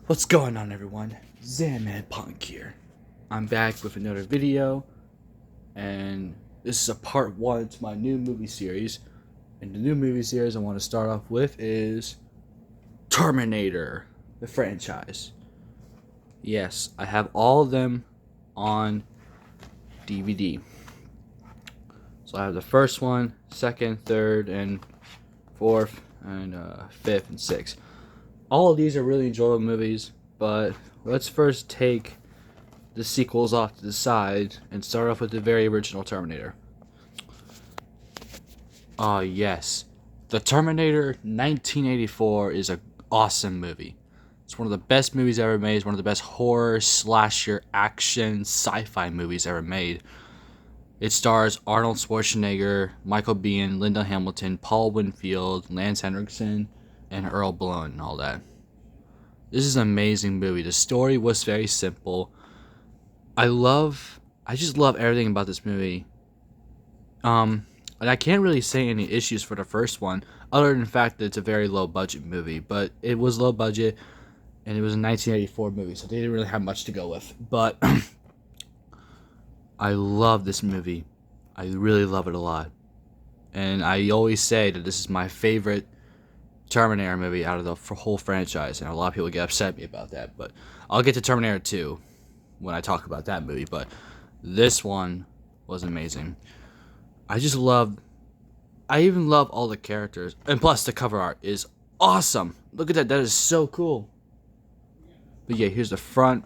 What's going on, everyone? Zanman Punk here. I'm back with another video, and this is a part 1 to my new movie series. And the new movie series I want to start off with is Terminator, the franchise. Yes, I have all of them on DVD. So I have the first one, second, third, and fourth, and fifth, and sixth. All of these are really enjoyable movies, but let's first take the sequels off to the side and start off with the very original Terminator. Oh yes, the Terminator 1984 is an awesome movie. It's one of the best movies ever made. It's one of the best horror, slasher, action, sci-fi movies ever made. It stars Arnold Schwarzenegger, Michael Biehn, Linda Hamilton, Paul Winfield, Lance Henriksen, and Earl Blunt and all that. This is an amazing movie. The story was very simple. I just love everything about this movie. And I can't really say any issues for the first one, other than the fact that it's a very low budget movie. But it was low budget, and it was a 1984 movie, so they didn't really have much to go with. But I love this movie. I really love it a lot. And I always say that this is my favorite Terminator movie out of the whole franchise, and a lot of people get upset at me about that, but I'll get to Terminator 2 when I talk about that movie. But this one was amazing. I even love all the characters, and plus the cover art is awesome. Look at that, that is so cool. But yeah, here's the front,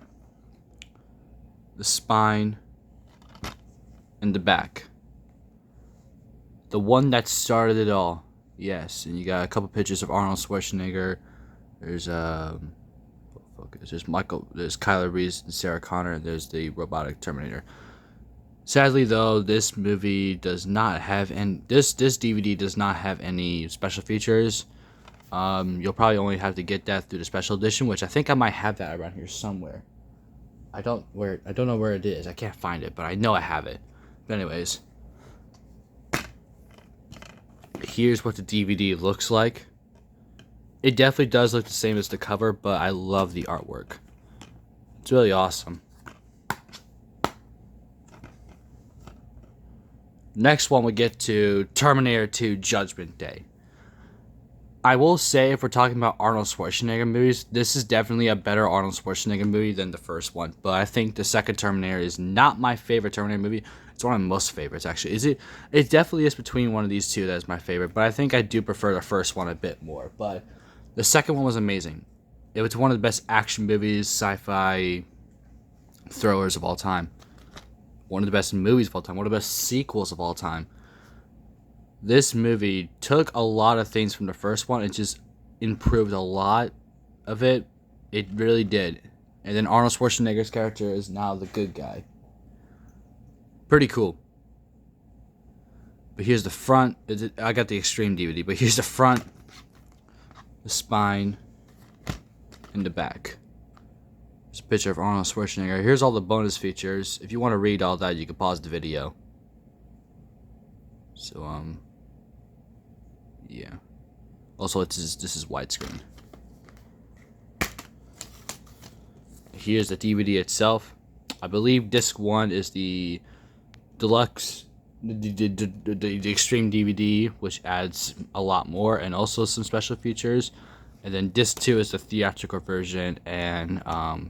the spine, and the back. The one that started it all. Yes, and you got a couple pictures of Arnold Schwarzenegger. There's there's Kyler Reese and Sarah Connor, and there's the robotic Terminator. Sadly, though, this movie does not have, and this DVD does not have any special features. You'll probably only have to get that through the special edition, which I think I might have that around here somewhere. I don't know where it is. I can't find it, but I know I have it. But anyways, here's what the DVD looks like. It definitely does look the same as the cover, but I love the artwork. It's really awesome. Next one we get to Terminator 2 Judgment Day. I will say, if we're talking about Arnold Schwarzenegger movies, this is definitely a better Arnold Schwarzenegger movie than the first one. But I think the second Terminator is not my favorite Terminator movie. It's one of my most favorites, actually. It definitely is between one of these two that is my favorite. But I think I do prefer the first one a bit more. But the second one was amazing. It was one of the best action movies, sci-fi thrillers of all time. One of the best movies of all time. One of the best sequels of all time. This movie took a lot of things from the first one and just improved a lot of it. It really did. And then Arnold Schwarzenegger's character is now the good guy. Pretty cool. But here's the front. I got the Extreme DVD, but here's the front, the spine, and the back. There's a picture of Arnold Schwarzenegger. Here's all the bonus features. If you want to read all that, you can pause the video. So, yeah. Also, this is widescreen. Here's the DVD itself. I believe disc 1 is the deluxe, the Extreme DVD, which adds a lot more and also some special features. And then disc 2 is the theatrical version, and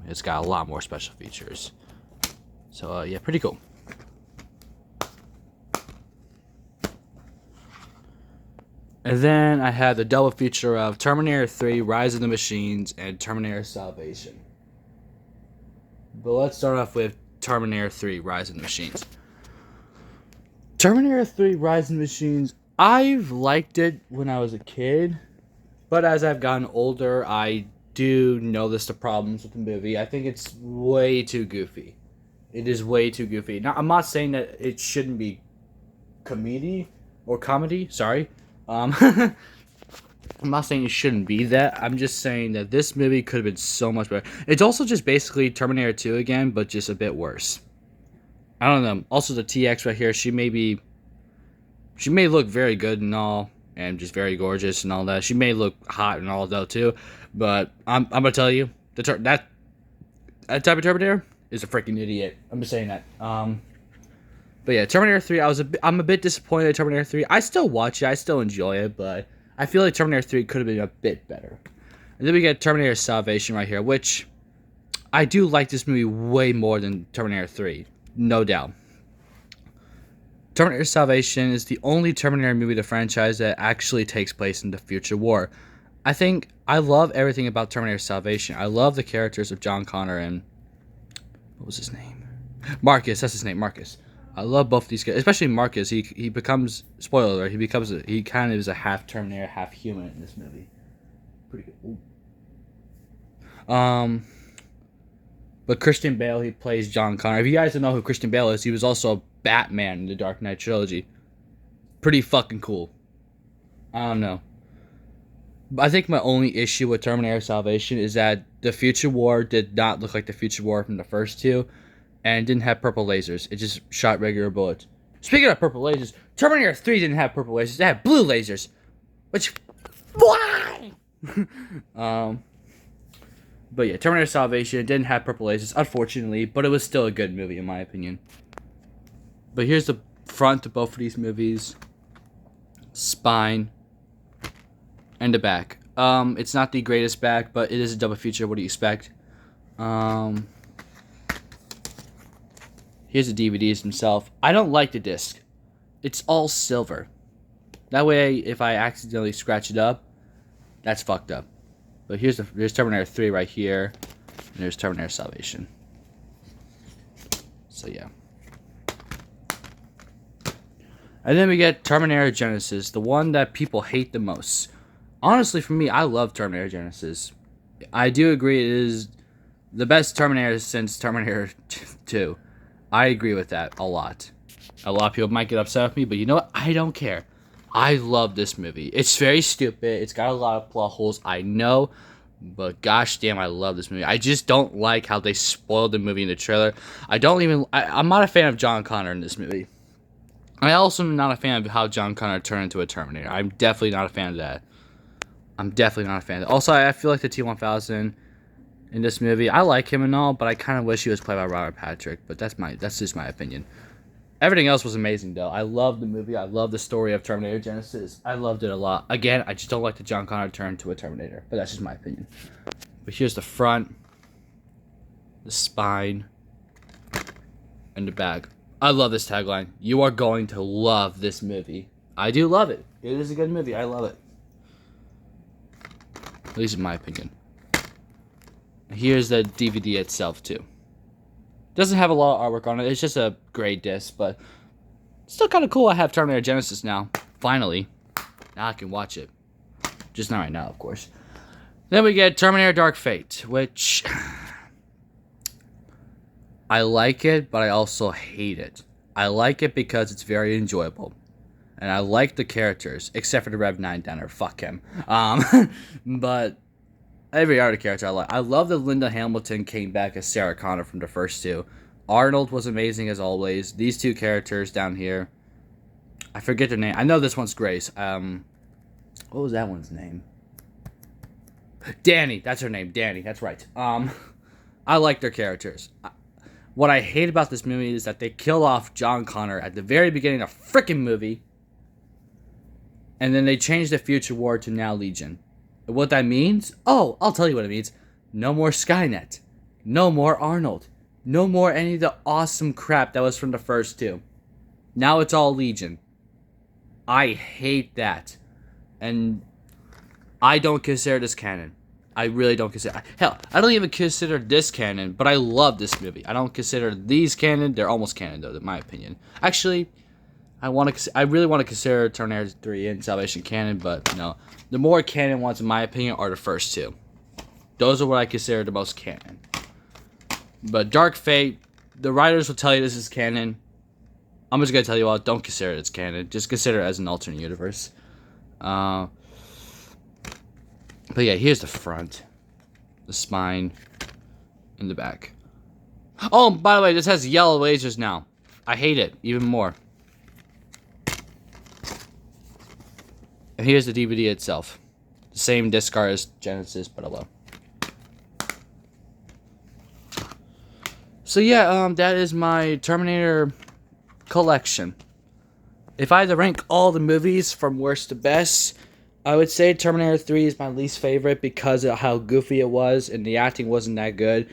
it's got a lot more special features. So yeah, pretty cool. And then I had the double feature of Terminator 3, Rise of the Machines, and Terminator Salvation. But let's start off with Terminator 3, Rise of the Machines. Terminator 3, Rise of the Machines, I've liked it when I was a kid. But as I've gotten older, I do notice the problems with the movie. I think it's way too goofy. It is way too goofy. Now, I'm not saying that it shouldn't be comedy. Sorry. I'm not saying it shouldn't be that. I'm just saying that this movie could have been so much better. It's also just basically Terminator 2 again, but just a bit worse. I don't know. Also, the TX right here, she may look very good and all, and just very gorgeous and all that. She may look hot and all though too, but I'm gonna tell you, That type of Terminator is a freaking idiot. I'm just saying that. But yeah, Terminator 3. I'm a bit disappointed in Terminator 3. I still watch it. I still enjoy it, but I feel like Terminator 3 could have been a bit better. And then we get Terminator Salvation right here, which I do like this movie way more than Terminator 3, no doubt. Terminator Salvation is the only Terminator movie of the franchise that actually takes place in the future war. I love everything about Terminator Salvation. I love the characters of John Connor and what was his name? Marcus. That's his name, Marcus. I love both these guys, especially Marcus. He becomes, spoiler alert, he kind of is a half Terminator, half human in this movie. Pretty good. Ooh. But Christian Bale, he plays John Connor. If you guys don't know who Christian Bale is, he was also Batman in the Dark Knight trilogy. Pretty fucking cool. I don't know. But I think my only issue with Terminator Salvation is that the future war did not look like the future war from the first two, and didn't have purple lasers. It just shot regular bullets. Speaking of purple lasers, Terminator 3 didn't have purple lasers. It had blue lasers. Which, why? But yeah, Terminator Salvation didn't have purple lasers, unfortunately, but it was still a good movie in my opinion. But here's the front of both of these movies. Spine. And the back. It's not the greatest back, but it is a double feature. What do you expect? Here's the DVDs themselves. I don't like the disc. It's all silver. That way, if I accidentally scratch it up, that's fucked up. But there's Terminator 3 right here, and there's Terminator Salvation. So yeah. And then we get Terminator Genisys, the one that people hate the most. Honestly, for me, I love Terminator Genisys. I do agree it is the best Terminator since Terminator 2. I agree with that a lot. A lot of people might get upset with me, but you know what? I don't care. I love this movie. It's very stupid. It's got a lot of plot holes, I know. But gosh damn, I love this movie. I just don't like how they spoiled the movie in the trailer. I'm not a fan of John Connor in this movie. I also am not a fan of how John Connor turned into a Terminator. I'm definitely not a fan of that. Also, I feel like the T-1000 in this movie, I like him and all, but I kind of wish he was played by Robert Patrick. But that's just my opinion. Everything else was amazing, though. I love the movie. I love the story of Terminator Genisys. I loved it a lot. Again, I just don't like the John Connor turn to a Terminator, but that's just my opinion. But here's the front, the spine, and the back. I love this tagline. You are going to love this movie. I do love it. It is a good movie. I love it. At least in my opinion. Here's the DVD itself, too. Doesn't have a lot of artwork on it. It's just a gray disc, but still kind of cool. I have Terminator Genisys now. Finally. Now I can watch it. Just not right now, of course. Then we get Terminator Dark Fate, which I like it, but I also hate it. I like it because it's very enjoyable. And I like the characters, except for the Rev 9 Downer. Fuck him. But every other character I like. I love that Linda Hamilton came back as Sarah Connor from the first two. Arnold was amazing as always. These two characters down here, I forget their name. I know this one's Grace. What was that one's name? Danny. That's her name. Danny. That's right. I like their characters. What I hate about this movie is that they kill off John Connor at the very beginning of the freaking movie, and then they change the future war to now Legion. What that means? Oh, I'll tell you what it means. No more Skynet. No more Arnold. No more any of the awesome crap that was from the first two. Now it's all Legion. I hate that. And I don't consider this canon. I really don't consider... Hell, I don't even consider this canon, but I love this movie. I don't consider these canon. They're almost canon, though, in my opinion. Actually, I really want to consider Terminator 3 and Salvation canon, but no. The more canon ones, in my opinion, are the first two. Those are what I consider the most canon. But Dark Fate, the writers will tell you this is canon. I'm just going to tell you all, don't consider it as canon. Just consider it as an alternate universe. But yeah, here's the front, the spine, and the back. Oh, by the way, this has yellow lasers now. I hate it even more. And here's the DVD itself. The same disc art as Genisys, but hello. So yeah, that is my Terminator collection. If I had to rank all the movies from worst to best, I would say Terminator 3 is my least favorite because of how goofy it was and the acting wasn't that good.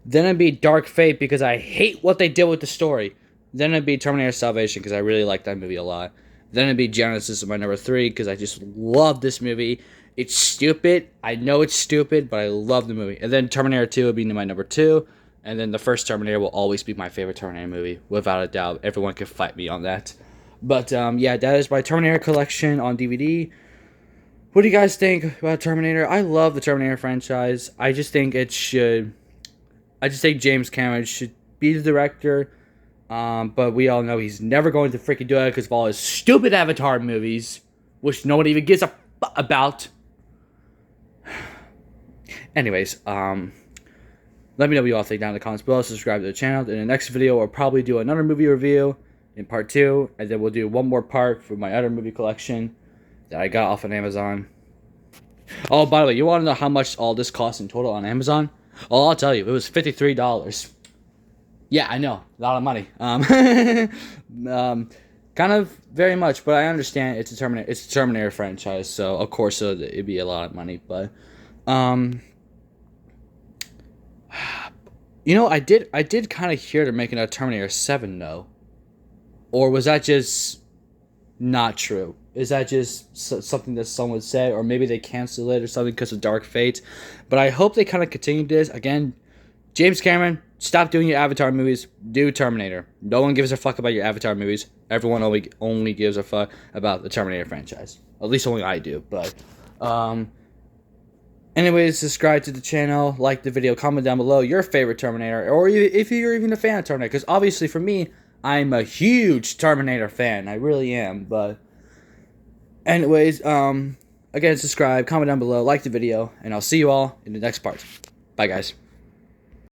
Then it'd be Dark Fate because I hate what they did with the story. Then it'd be Terminator Salvation because I really like that movie a lot. Then it'd be Genesis my number 3 because I just love this movie. It's stupid. I know it's stupid, but I love the movie. And then Terminator 2 would be my number 2. And then the first Terminator will always be my favorite Terminator movie, without a doubt. Everyone can fight me on that. But yeah, that is my Terminator collection on DVD. What do you guys think about Terminator? I love the Terminator franchise. I just think James Cameron should be the director. But we all know he's never going to freaking do it because of all his stupid Avatar movies, which no one even gives a about. Anyways, let me know what you all think down in the comments below. Subscribe to the channel. In the next video, we'll probably do another movie review in part 2, and then we'll do one more part for my other movie collection that I got off on Amazon. Oh, by the way, you want to know how much all this cost in total on Amazon? Oh, I'll tell you, it was $53. Yeah, I know, a lot of money. Kind of very much, but I understand it's a Terminator franchise, so of course it'd be a lot of money. But, you know, I did kind of hear they're making a Terminator 7 though, or was that just not true? Is that just something that someone said, or maybe they canceled it or something because of Dark Fate? But I hope they kind of continue this. Again, James Cameron, stop doing your Avatar movies. Do Terminator. No one gives a fuck about your Avatar movies. Everyone only gives a fuck about the Terminator franchise. At least only I do. But, anyways, subscribe to the channel, like the video, comment down below your favorite Terminator, or if you're even a fan of Terminator. Because obviously, for me, I'm a huge Terminator fan. I really am. But, anyways, again, subscribe, comment down below, like the video, and I'll see you all in the next part. Bye, guys.